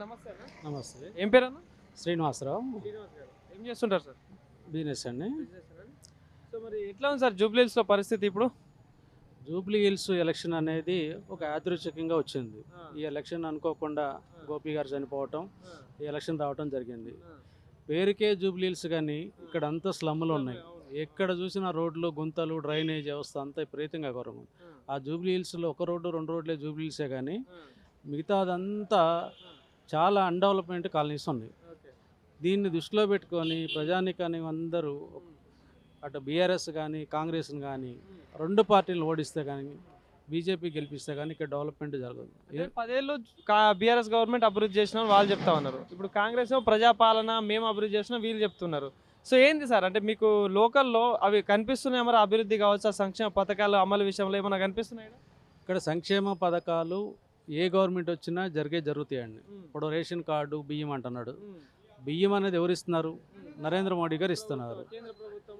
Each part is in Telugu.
నమస్తే అన్న. నమస్తే. ఏం పేరు అన్న? శ్రీనివాసరావు. శ్రీనివాస్ గారు. ఏం చేస్తుంటారు సార్? బిజినెస్ అండి. సో మరి ఎట్లా ఉంది సార్ జూబ్లీ హిల్స్లో పరిస్థితి ఇప్పుడు? జూబ్లీ హిల్స్ ఎలక్షన్ అనేది ఒక యాదృచ్ఛికంగా వచ్చింది. ఈ ఎలక్షన్ అనుకోకుండా గోపి గారు చనిపోవటం, ఈ ఎలక్షన్ రావటం జరిగింది. పేరుకే జూబ్లీ హిల్స్ కానీ ఇక్కడ అంతా స్లమ్లు ఉన్నాయి. ఎక్కడ చూసినా రోడ్లు, గుంతలు, డ్రైనేజ్ వ్యవస్థ అంతా విపరీతంగా ఘోరం. ఆ జూబ్లీ హిల్స్లో ఒక రోడ్డు, 2 రోడ్లే జూబ్లీ హిల్సే కానీ మిగతాదంతా చాలా అన్డెవలప్మెంట్ కాలనీస్ ఉన్నాయి. దీన్ని దృష్టిలో పెట్టుకొని ప్రజానికాన్ని అందరూ అటు బీఆర్ఎస్ కానీ కాంగ్రెస్ని కానీ 2 పార్టీలను ఓడిస్తే కానీ బీజేపీ గెలిపిస్తే కానీ ఇక్కడ డెవలప్మెంట్ జరగదు. 10 ఏళ్ళు బీఆర్ఎస్ గవర్నమెంట్ అభివృద్ధి చేసిన వాళ్ళు చెప్తా ఉన్నారు. ఇప్పుడు కాంగ్రెస్ ప్రజాపాలన మేము అభివృద్ధి చేసిన వీళ్ళు చెప్తున్నారు. సో ఏంది సార్, అంటే మీకు లోకల్లో అవి కనిపిస్తున్నాయి మరి అభివృద్ధి కావచ్చు, సంక్షేమ పథకాలు అమలు విషయంలో ఏమైనా కనిపిస్తున్నాయి? ఇక్కడ సంక్షేమ పథకాలు ఏ గవర్నమెంట్ వచ్చినా జరుగుతాయండి. ఇప్పుడు రేషన్ కార్డు, బియ్యం అంటున్నాడు. బియ్యం అనేది ఎవరు ఇస్తున్నారు? నరేంద్ర మోడీ గారు ఇస్తున్నారు,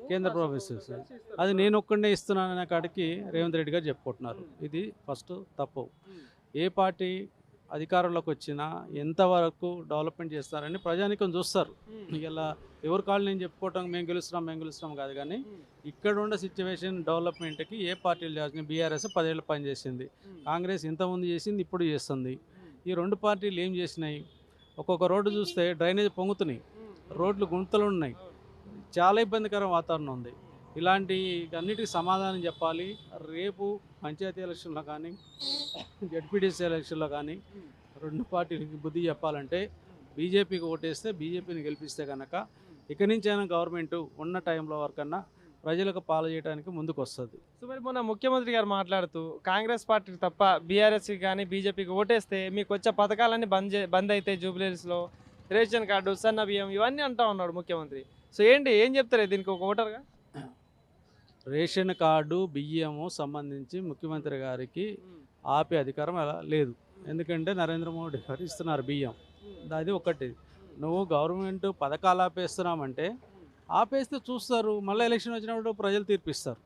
కేంద్ర ప్రభుత్వం. అది నేను ఒక్కడే ఇస్తున్నాను అనే కాడికి రేవంత్ రెడ్డి గారు చెప్పుకుంటున్నారు. ఇది ఫస్ట్ తప్పు. ఏ పార్టీ అధికారంలోకి వచ్చినా ఎంతవరకు డెవలప్మెంట్ చేస్తారని ప్రజానికం చూస్తారు. ఇలా ఎవరి కాళ్ళు నేను చెప్పుకోవటం మేము గెలుస్తున్నాం కాదు, కానీ ఇక్కడ ఉన్న సిచ్యువేషన్ డెవలప్మెంట్కి ఏ పార్టీలు చేసిన బీఆర్ఎస్ 10 ఏళ్ళు పనిచేసింది, కాంగ్రెస్ ఇంతకుముందు చేసింది, ఇప్పుడు చేస్తుంది. ఈ 2 పార్టీలు ఏం చేసినాయి? ఒక్కొక్క రోడ్డు చూస్తే డ్రైనేజ్ పొంగుతున్నాయి, రోడ్లు గుంతలు ఉన్నాయి, చాలా ఇబ్బందికర వాతావరణం ఉంది. ఇలాంటి అన్నిటికీ సమాధానం చెప్పాలి. రేపు పంచాయతీ ఎలక్షన్లో కానీ జడ్పీటీసీ ఎలక్షన్లో కానీ 2 పార్టీలకి బుద్ధి చెప్పాలంటే బీజేపీకి ఓటేస్తే బీజేపీని గెలిపిస్తే కనుక ఇక నుంచైనా గవర్నమెంట్ ఉన్న టైంలో వరకన్నా ప్రజలకు పాలు చేయడానికి ముందుకు వస్తుంది. సో మరి మొన్న ముఖ్యమంత్రి గారు మాట్లాడుతూ కాంగ్రెస్ పార్టీకి తప్ప బీఆర్ఎస్కి కానీ బీజేపీకి ఓటేస్తే మీకు వచ్చే పథకాలన్నీ బంద్ అవుతాయి, జూబ్లీ హిల్స్లో రేషన్ కార్డు, సన్న బియ్యం ఇవన్నీ అంటా ఉన్నాడు ముఖ్యమంత్రి. సో ఏం చెప్తారు దీనికి ఒక ఓటర్గా? రేషన్ కార్డు, బియ్యము సంబంధించి ముఖ్యమంత్రి గారికి ఆపే అధికారం అలా లేదు. ఎందుకంటే నరేంద్ర మోడీ గారు ఇస్తున్నారు బియ్యం. అది ఒకటి. నువ్వు గవర్నమెంట్ పథకాలు ఆపేస్తున్నామంటే ఆపేస్తే చూస్తారు, మళ్ళీ ఎలక్షన్ వచ్చినప్పుడు ప్రజలు తీర్పిస్తారు.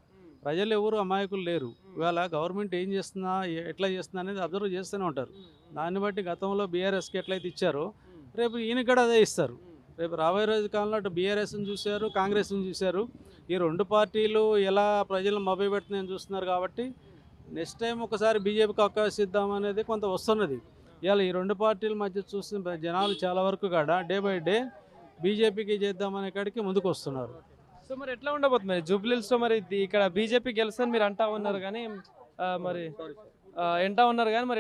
ప్రజలు ఎవరు అమాయకులు లేరు. ఇవాళ గవర్నమెంట్ ఏం చేస్తున్నా, ఎట్లా చేస్తున్నా అనేది అబ్జర్వ్ చేస్తూనే ఉంటారు. దాన్ని బట్టి గతంలో బీఆర్ఎస్కి ఎట్లయితే ఇచ్చారో రేపు ఈయనకి కూడా అదే ఇస్తారు. రేపు రాబోయే రోజు కాలంలో అటు బీఆర్ఎస్ని చూశారు, కాంగ్రెస్ని చూశారు. ఈ 2 పార్టీలు ఎలా ప్రజలను మభ్యపెడుతున్నాయని చూస్తున్నారు. కాబట్టి నెక్స్ట్ టైం ఒకసారి బీజేపీకి అవకాశం ఇద్దామనేది కొంత వస్తున్నది. ఇవాళ ఈ 2 పార్టీల మధ్య చూస్తున్న జనాలు చాలా వరకు కూడా డే బై డే బీజేపీకి చేద్దామనే కాడికి ముందుకు వస్తున్నారు. సో మరి ఎట్లా ఉండబోతుంది మరి జూబ్లీ హిల్స్లో? మరి ఇక్కడ బీజేపీ గెలుస్తుంది మీరు అంటా ఉన్నారు కానీ మరి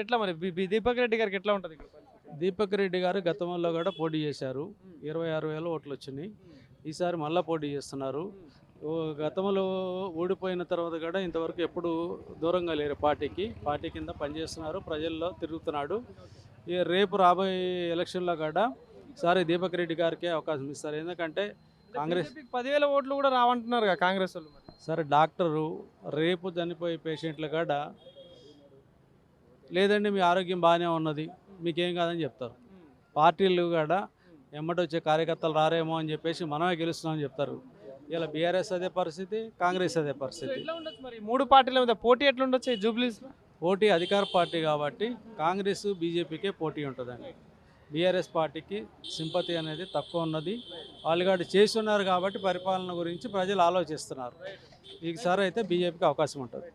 ఎట్లా మరి దీపక్ రెడ్డి గారికి ఎట్లా ఉంటుంది? దీపక్ రెడ్డి గారు గతంలో కూడా పోటీ చేశారు, 26,000 ఓట్లు వచ్చినాయి. ఈసారి మళ్ళీ పోటీ చేస్తున్నారు. గతంలో ఓడిపోయిన తర్వాత కూడా ఇంతవరకు ఎప్పుడు దూరంగా లేరు పార్టీ కింద పనిచేస్తున్నారు, ప్రజల్లో తిరుగుతున్నాడు. రేపు రాబోయే ఎలక్షన్లో కూడా ఈసారి దీపక్ రెడ్డి గారికే అవకాశం ఇస్తారు. ఎందుకంటే కాంగ్రెస్ 10,000 ఓట్లు కూడా రావంటున్నారు కదా కాంగ్రెస్ వాళ్ళు. సరే, డాక్టరు రేపు చనిపోయే పేషెంట్లు కూడా లేదండి మీ ఆరోగ్యం బాగానే ఉన్నది, మీకేం కాదని చెప్తారు. పార్టీలు కూడా ఎమ్మటి వచ్చే కార్యకర్తలు రారేమో అని చెప్పేసి మనమే గెలుస్తున్నామని చెప్తారు. ఇలా బీఆర్ఎస్ అదే పరిస్థితి, కాంగ్రెస్ అదే పరిస్థితి. మరి 3 పార్టీల మీద పోటీ ఎట్లా ఉండొచ్చు జూబ్లీ హిల్స్లో? పోటీ అధికార పార్టీ కాబట్టి కాంగ్రెస్ బీజేపీకే పోటీ ఉంటుందండి. బీఆర్ఎస్ పార్టీకి సింపతి అనేది తక్కువ ఉన్నది. వాళ్ళు కూడా చేస్తున్నారు కాబట్టి పరిపాలన గురించి ప్రజలు ఆలోచిస్తున్నారు. ఈసారి అయితే బీజేపీకి అవకాశం ఉంటుంది.